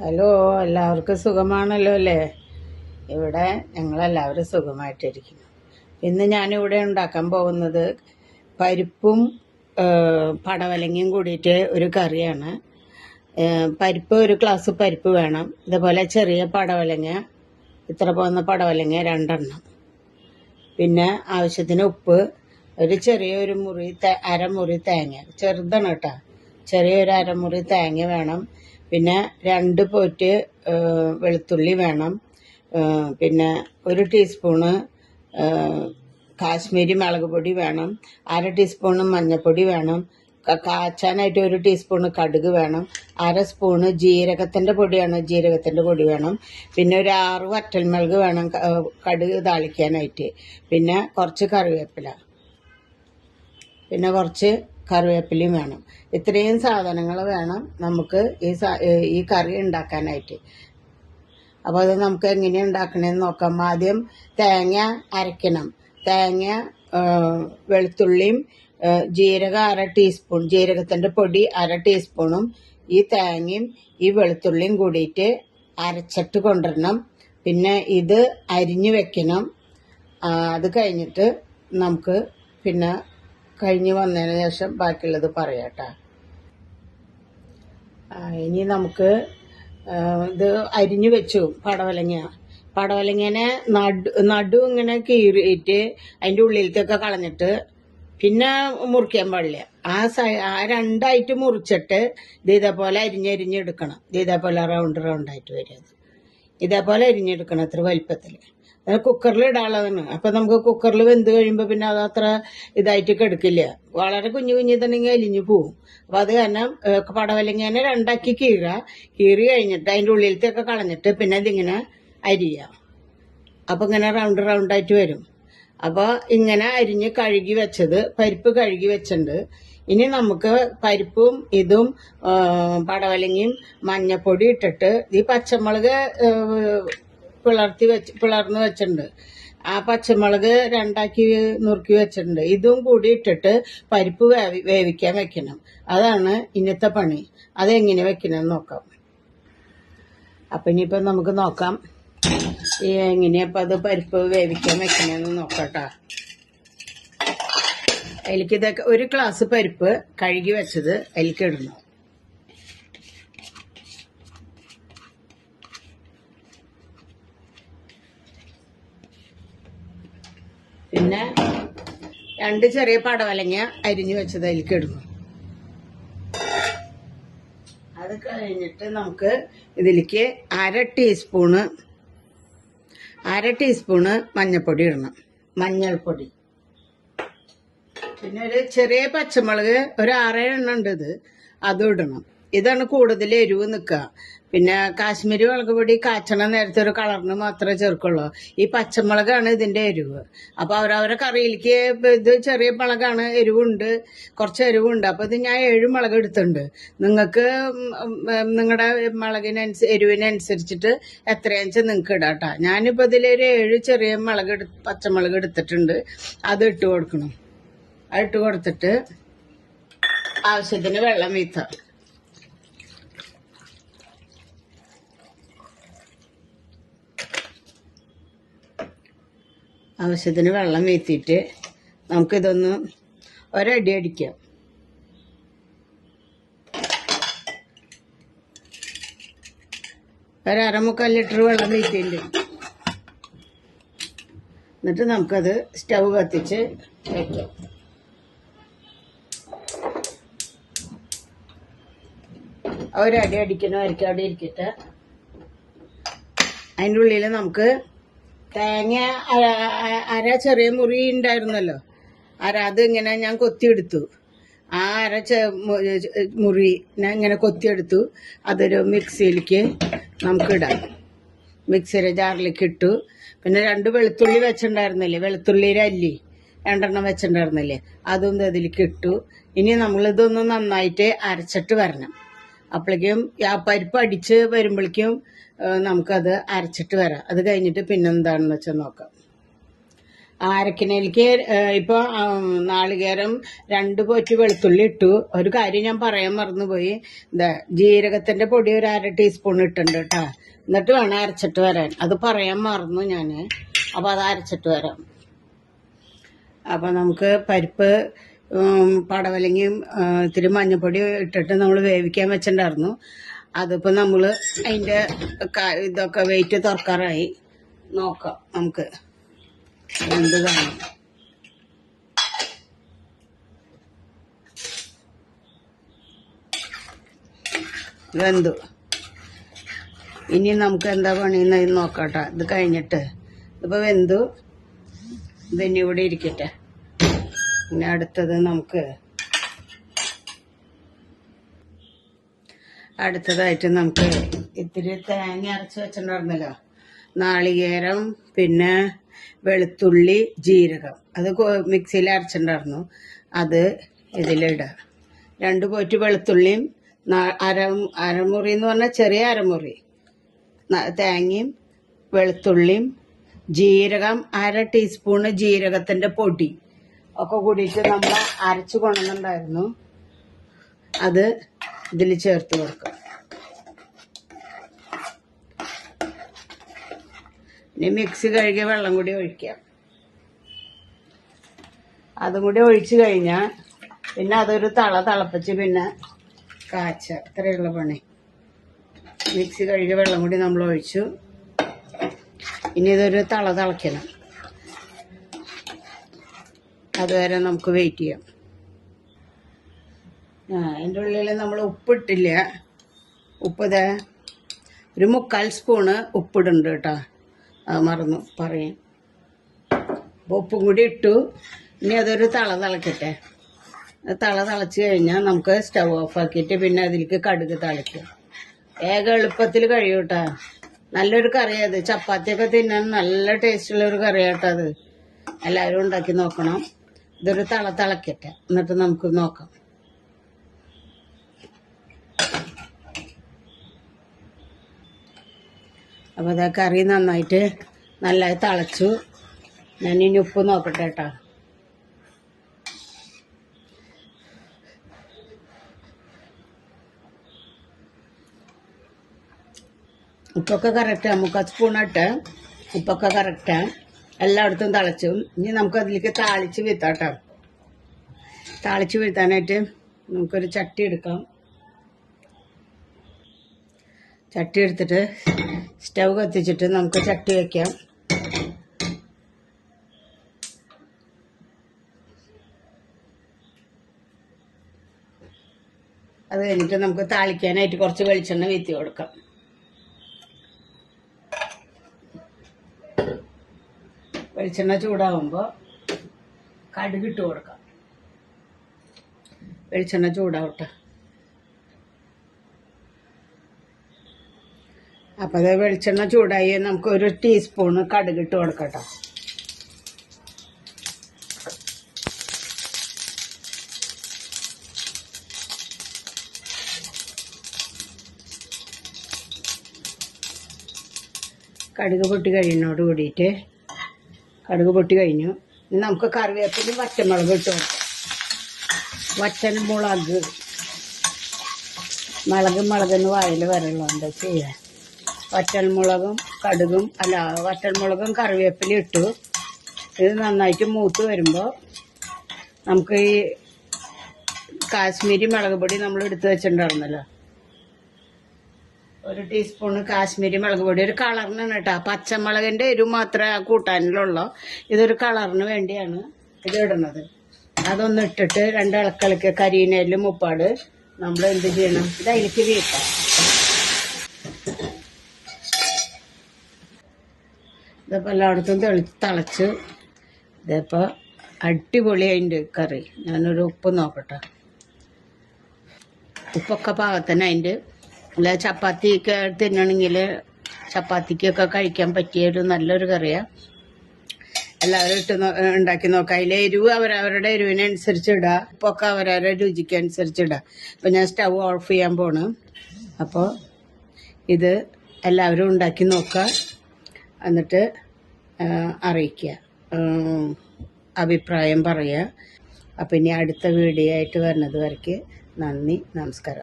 Hello, എല്ലാവർക്കും സുഖമാണല്ലോ അല്ലേ? ഇവിടെ ഞങ്ങളെല്ലാവരും സുഖമായിട്ടിരിക്കുന്നു. ഇന്ന് ഞാനിവിടെ ഉണ്ടാക്കാൻ പോകുന്നത് പരിപ്പും പടവലങ്ങയും കൂടിയിട്ട് ഒരു കറിയാണ്. പരിപ്പ്, ഒരു ഗ്ലാസ് പരിപ്പ് വേണം. ഇതുപോലെ ചെറിയ പടവലങ്ങ, ഇത്ര പോകുന്ന പടവലങ്ങ 2 എണ്ണം. പിന്നെ ആവശ്യത്തിന് ഉപ്പ്, ഒരു ചെറിയൊരു അരമുറി തേങ്ങ, ചെറുതാണ് കേട്ടോ, ചെറിയൊരു അരമുറി തേങ്ങ വേണം. പിന്നെ 2 പോറ്റ് വെളുത്തുള്ളി വേണം. പിന്നെ 1 ടീസ്പൂണ് കാശ്മീരി മുളക് പൊടി വേണം. 1/2 ടീസ്പൂണ് മഞ്ഞൾപ്പൊടി വേണം. കാച്ചാനായിട്ട് 1 ടീസ്പൂണ് കടുക് വേണം. 1/2 സ്പൂണ് ജീരകത്തിൻ്റെ പൊടി വേണം. പിന്നെ ഒരു 6 വറ്റൽമുളക് വേണം കടുക് താളിക്കാനായിട്ട്. പിന്നെ കുറച്ച് കറിവേപ്പിലയും വേണം. ഇത്രയും സാധനങ്ങൾ വേണം നമുക്ക് ഈ കറി ഉണ്ടാക്കാനായിട്ട്. അപ്പോൾ അത് നമുക്ക് എങ്ങനെയാണ് ഉണ്ടാക്കണമെന്ന് നോക്കാം. ആദ്യം തേങ്ങ അരയ്ക്കണം. തേങ്ങ, വെളുത്തുള്ളിയും ജീരകം 1/2 ടീസ്പൂൺ, ജീരകത്തിൻ്റെ പൊടി 1/2 ടീസ്പൂണും ഈ തേങ്ങയും ഈ വെളുത്തുള്ളിയും കൂടിയിട്ട് അരച്ചിട്ട് കൊണ്ടുവരണം. പിന്നെ ഇത് അരിഞ്ഞു വെക്കണം. അത് കഴിഞ്ഞിട്ട് നമുക്ക് പിന്നെ കഴിഞ്ഞ് വന്നതിന് ശേഷം ബാക്കിയുള്ളത് പറയാട്ടോ. ഇനി നമുക്ക് ഇത് അരിഞ്ഞു വെച്ചു. പടവലങ്ങനെ നടു ഇങ്ങനെ കീറിയിട്ട് അതിൻ്റെ ഉള്ളിലത്തൊക്കെ കളഞ്ഞിട്ട് പിന്നെ മുറിക്കാൻ പാടില്ല. ആ 2ആയിട്ട് മുറിച്ചിട്ട് ഇതേപോലെ അരിഞ്ഞെടുക്കണം. ഇതേപോലെ റൗണ്ടായിട്ട് വരും. ഇതേപോലെ അരിഞ്ഞെടുക്കണം, അത്ര വലിപ്പത്തിൽ. കുക്കറിൽ ഇടാനുള്ളതാണ്. അപ്പം നമുക്ക് കുക്കറിൽ വെന്ത് കഴിയുമ്പോൾ പിന്നെ അത് അത്ര ഇതായിട്ട് കെടുക്കില്ല. വളരെ കുഞ്ഞിട്ടുണ്ടെങ്കിൽ അലിഞ്ഞു പോവും. അപ്പം അത് കാരണം പടവലങ്ങനെ 2ആക്കി കീറി കഴിഞ്ഞിട്ട് അതിൻ്റെ ഉള്ളിലത്തൊക്കെ കളഞ്ഞിട്ട് പിന്നെ ഇതിങ്ങനെ അരിയുക. അപ്പം ഇങ്ങനെ റൗണ്ടായിട്ട് വരും. അപ്പോൾ ഇങ്ങനെ അരിഞ്ഞ് പരിപ്പ് കഴുകി വെച്ചിട്ടുണ്ട്. ഇനി നമുക്ക് പരിപ്പും ഇതും പടവലങ്ങയും മഞ്ഞപ്പൊടി ഇട്ടിട്ട് ഈ പച്ചമുളക് പിളർന്ന് വെച്ചിട്ടുണ്ട്. ആ പച്ചമുളക് 2ആക്കി നുറുക്കി വെച്ചിട്ടുണ്ട്. ഇതും കൂടി ഇട്ടിട്ട് പരിപ്പ് വേവിക്കാൻ വെക്കണം. അതാണ് ഇന്നത്തെ പണി. അതെങ്ങനെ വെക്കണമെന്ന് നോക്കാം. അപ്പം ഇനിയിപ്പം നമുക്ക് നോക്കാം എങ്ങനെയപ്പം അത് പരിപ്പ് വേവിക്കാൻ വെക്കണമെന്ന് നോക്കട്ടോ. അതിലേക്ക് ഇതൊക്കെ 1 ഗ്ലാസ് പരിപ്പ് കഴുകി വെച്ചത് അതിലേക്ക് ഇടണം. പിന്നെ 2 ചെറിയ പടവലങ്ങ അരിഞ്ഞു വെച്ചത് അതിലേക്ക് ഇടുന്നു. അത് കഴിഞ്ഞിട്ട് നമുക്ക് ഇതിലേക്ക് 1/2 ടീസ്പൂണ് മഞ്ഞൾപ്പൊടി ഇടണം. മഞ്ഞൾപ്പൊടി. പിന്നെ ഒരു ചെറിയ പച്ചമുളക്, ഒരു 6-7 എണ്ണം ഉണ്ട്, അതും ഇടണം. ഇതാണ് കൂടുതൽ എരിവ് നിൽക്കുക. പിന്നെ കാശ്മീരി മുളക് പൊടി കാച്ചണ നേരത്തെ ഒരു കളറിന് മാത്രമേ ചേർക്കുള്ളൂ. ഈ പച്ചമുളകാണ് ഇതിൻ്റെ എരിവ്. അപ്പോൾ അവരവരെ കറിയിലേക്ക് ഇത് ചെറിയ മുളകാണ്, കുറച്ച് എരിവുണ്ട്. അപ്പോൾ ഇത് ഞാൻ 7 മുളക് എടുത്തിട്ടുണ്ട്. നിങ്ങൾക്ക് നിങ്ങളുടെ എരിവിനനുസരിച്ചിട്ട് എത്രയാണെന്ന് നിങ്ങൾക്ക് ഇടാം കേട്ടോ. ഞാനിപ്പോൾ ഇതിലൊരു 7 ചെറിയ പച്ചമുളക് എടുത്തിട്ടുണ്ട്. അത് ഇട്ട് കൊടുക്കണം. അതിട്ട് കൊടുത്തിട്ട് ആവശ്യത്തിന് വെള്ളം വീത്താം. ആവശ്യത്തിന് വെള്ളം വീത്തിയിട്ട് നമുക്കിതൊന്ന് ഒരടി അടിക്കാം. ഒരു 1/4 ലിറ്റർ വെള്ളം വീത്തിയിട്ടുണ്ട്. എന്നിട്ട് നമുക്കത് സ്റ്റൗ കത്തിച്ച് വയ്ക്കാം. ഒരടി അടിക്കണമായിരിക്കും, അവിടെ ഇരിക്കട്ടെ. അതിൻ്റെ ഉള്ളിൽ നമുക്ക് തേങ്ങ അര ചെറിയ മുറി ഉണ്ടായിരുന്നല്ലോ, അത് ഇങ്ങനെ ഞാൻ കൊത്തിയെടുത്തു. ആ മുറി ഞാൻ ഇങ്ങനെ കൊത്തിയെടുത്തു. അതൊരു മിക്സിയിലേക്ക് നമുക്കിടാം. മിക്സിയുടെ ജാറിലേക്ക് ഇട്ടു. പിന്നെ 2 വെളുത്തുള്ളി വെച്ചിട്ടുണ്ടായിരുന്നില്ലേ, വെളുത്തുള്ളിയുടെ അല്ലി 2 എണ്ണം വെച്ചിട്ടുണ്ടായിരുന്നില്ലേ, അതും ഇതിലേക്ക് ഇട്ടു. ഇനി നമ്മളിതൊന്ന് നന്നായിട്ട് അരച്ചിട്ട് വരണം. അപ്പോഴേക്കും ആ പരിപ്പ് അടിച്ച് വരുമ്പോഴേക്കും നമുക്കത് അരച്ചിട്ട് വരാം. അത് കഴിഞ്ഞിട്ട് പിന്നെന്താണെന്ന് വെച്ചാൽ നോക്കാം. അരക്കണേലേക്ക് ഇപ്പോൾ നാളികേരം 2 പോറ്റ് വെളുത്തുള്ളി ഇട്ടു. ഒരു കാര്യം ഞാൻ പറയാൻ മറന്നുപോയി. ജീരകത്തിന്റെ പൊടി ഒരു 1/2 ടീസ്പൂൺ ഇട്ടുണ്ട് കേട്ടോ. എന്നിട്ട് വേണം അരച്ചിട്ട് വരാൻ. അത് പറയാൻ മറന്നു ഞാൻ. അപ്പോൾ അത് അരച്ചിട്ട് വരാം. അപ്പോൾ നമുക്ക് പരിപ്പ് പടവലങ്ങയും ഇത്തിരി മഞ്ഞൾപ്പൊടി ഇട്ടിട്ട് നമ്മൾ വേവിക്കാൻ വെച്ചിട്ടുണ്ടായിരുന്നു. അതിപ്പോൾ നമ്മൾ അതിൻ്റെ ഇതൊക്കെ വെയിറ്റ് തുറക്കാറായി. നോക്കാം നമുക്ക് എന്ത് കാണാം. വെന്തു. ഇനി നമുക്ക് എന്താ പണിയെന്ന് നോക്കാട്ടോ. ഇത് കഴിഞ്ഞിട്ട് ഇതിപ്പോൾ വെന്തു. ഇതിനി ഇവിടെ ഇരിക്കട്ടെ. പിന്നെ അടുത്തത് അടുത്തതായിട്ട് നമുക്ക് ഇത്തിരി തേങ്ങ അരച്ച് വെച്ചിട്ടുണ്ടായിരുന്നല്ലോ. നാളികേരം, പിന്നെ വെളുത്തുള്ളി, ജീരകം, അത് മിക്സിയിൽ അരച്ചിട്ടുണ്ടായിരുന്നു. അത് ഇതിലിടുക. 2 പോറ്റ് വെളുത്തുള്ളിയും അരമുറി എന്ന് പറഞ്ഞാൽ ചെറിയ അരമുറി തേങ്ങയും വെളുത്തുള്ളിയും ജീരകം 1/2 ടീസ്പൂണ് ജീരകത്തിന്റെ പൊടി ഒക്കെ കൂടിയിട്ട് നമ്മൾ അരച്ചു കൊണ്ടുവന്നിട്ടുണ്ടായിരുന്നു. അത് ഇതിൽ ചേർത്ത് കൊടുക്കുക. ഇനി മിക്സി കഴുകിയ വെള്ളം കൂടി ഒഴിക്കാം. അതും കൂടി ഒഴിച്ചു കഴിഞ്ഞാൽ പിന്നെ അതൊരു തിളപ്പിച്ച് പിന്നെ കാച്ച. ഇത്രയുള്ള പണി. മിക്സി കഴുകിയ വെള്ളം കൂടി നമ്മൾ ഒഴിച്ചു. ഇനി ഇതൊരു തിളയ്ക്കണം. അതുവരെ നമുക്ക് വെയിറ്റ് ചെയ്യാം. അതിൻ്റെ ഉള്ളിൽ നമ്മൾ ഉപ്പിട്ടില്ല. ഉപ്പ് ഒരു 3/4 സ്പൂണ് ഉപ്പിടുന്നുണ്ട് കേട്ടോ. അത് മറന്നു പറയാം. അപ്പോൾ ഉപ്പും കൂടി ഇട്ടു. ഇനി അതൊരു തിളക്കട്ടെ. തിളച്ച് കഴിഞ്ഞാൽ നമുക്ക് സ്റ്റൗ ഓഫാക്കിയിട്ട് പിന്നെ അതിലേക്ക് കടുക് താളിക്കുക. വേഗം എളുപ്പത്തിൽ കഴിയും കേട്ടോ. നല്ലൊരു കറിയത്. ചപ്പാത്തിയൊക്കെ തിന്നാൻ നല്ല ടേസ്റ്റുള്ളൊരു കറിയാട്ടോ അത്. എല്ലാവരും ഉണ്ടാക്കി നോക്കണം. ഇതൊരു തിളക്കട്ടെ. എന്നിട്ട് നമുക്ക് നോക്കാം. അപ്പോൾ അതാ കറി നന്നായിട്ട് നല്ലതായി തിളച്ചു. ഞാനിനി ഉപ്പ് നോക്കട്ടെ കേട്ടോ. ഉപ്പൊക്കെ കറക്റ്റാണ്. 3/4 സ്പൂണിട്ട് ഉപ്പൊക്കെ കറക്റ്റാണ്. എല്ലായിടത്തും തിളച്ചു. ഇനി നമുക്കതിലേക്ക് താളിച്ച് വീഴ്ത്താട്ടോ. താളിച്ച് വീഴ്ത്താനായിട്ട് നമുക്കൊരു ചട്ടി എടുക്കാം. ചട്ടി എടുത്തിട്ട് സ്റ്റൗ കത്തിച്ചിട്ട് നമുക്ക് ചട്ടി വയ്ക്കാം. അത് കഴിഞ്ഞിട്ട് നമുക്ക് താളിക്കാനായിട്ട് കുറച്ച് വെളിച്ചെണ്ണ വീത്തി കൊടുക്കാം. വെളിച്ചെണ്ണ ചൂടാകുമ്പോൾ കടുകിട്ട് കൊടുക്കാം. വെളിച്ചെണ്ണ ചൂടാവട്ടെ. അപ്പോൾ അത് വെളിച്ചെണ്ണ ചൂടായി നമുക്ക് 1 ടീസ്പൂണ് കടുകിട്ട് കൊടുക്കട്ടോ. കടുക് പൊട്ടി കഴിയുന്നതോട് കൂടിയിട്ട് കടുക് പൊട്ടി കഴിഞ്ഞു. ഇനി നമുക്ക് കറിവേപ്പിലും വറ്റമുളക് ഇട്ട് കൊടുക്കാം. മുളകെന്ന് വായിൽ വരല്ലോ. എന്താ ചെയ്യാൻ. വറ്റൽമുളകും വറ്റൽമുളകും കറിവേപ്പിലും ഇട്ടു. ഇത് നന്നായിട്ട് മൂത്ത് വരുമ്പോൾ നമുക്ക് ഈ കാശ്മീരി മുളക് പൊടി നമ്മൾ എടുത്ത് വെച്ചിട്ടുണ്ടായിരുന്നല്ലോ, 1 ടീസ്പൂണ് കാശ്മീരി മുളക് പൊടി. ഒരു കളറിനാണ് കേട്ടോ. പച്ചമുളകിൻ്റെ എരിവ് മാത്രമേ ആ കൂട്ടാനിലുള്ളൂ. ഇതൊരു കളറിന് വേണ്ടിയാണ് ഇത് ഇടുന്നത്. അതൊന്ന് ഇട്ടിട്ട് 2 ഇളക്കിളക്കുക. കരിയിലും മുപ്പാട് നമ്മൾ എന്ത് ചെയ്യണം, ഇത് അതിലേക്ക് വീട്ടാം. ഇതിപ്പോൾ എല്ലായിടത്തും തിളച്ച് ഇതിപ്പോൾ അടിപൊളി അതിൻ്റെ കറി. ഞാനൊരു ഉപ്പ് നോക്കട്ടെ. ഉപ്പൊക്കെ പാകത്തിന് അതിൻ്റെ അല്ല ചപ്പാത്തിയൊക്കെ തിന്നണമെങ്കിൽ ചപ്പാത്തിക്കൊക്കെ കഴിക്കാൻ പറ്റിയൊരു നല്ലൊരു കറിയാണ്. എല്ലാവരും ഉണ്ടാക്കി നോക്കാം. അതിലെ എരിവ് അവരവരുടെ എരിവിനനുസരിച്ച് ഇടുക. ഉപ്പൊക്കെ അവരവരുടെ രുചിക്ക് അനുസരിച്ച് ഇടുക. അപ്പോൾ ഞാൻ സ്റ്റൗ ഓഫ് ചെയ്യാൻ പോണ്. അപ്പോൾ ഇത് എല്ലാവരും ഉണ്ടാക്കി നോക്കുക. എന്നിട്ട് അറിയിക്കുക. അഭിപ്രായം പറയുക. അപ്പം ഇനി അടുത്ത വീഡിയോ ആയിട്ട് വരുന്നത് വരയ്ക്ക് നന്ദി, നമസ്കാരം.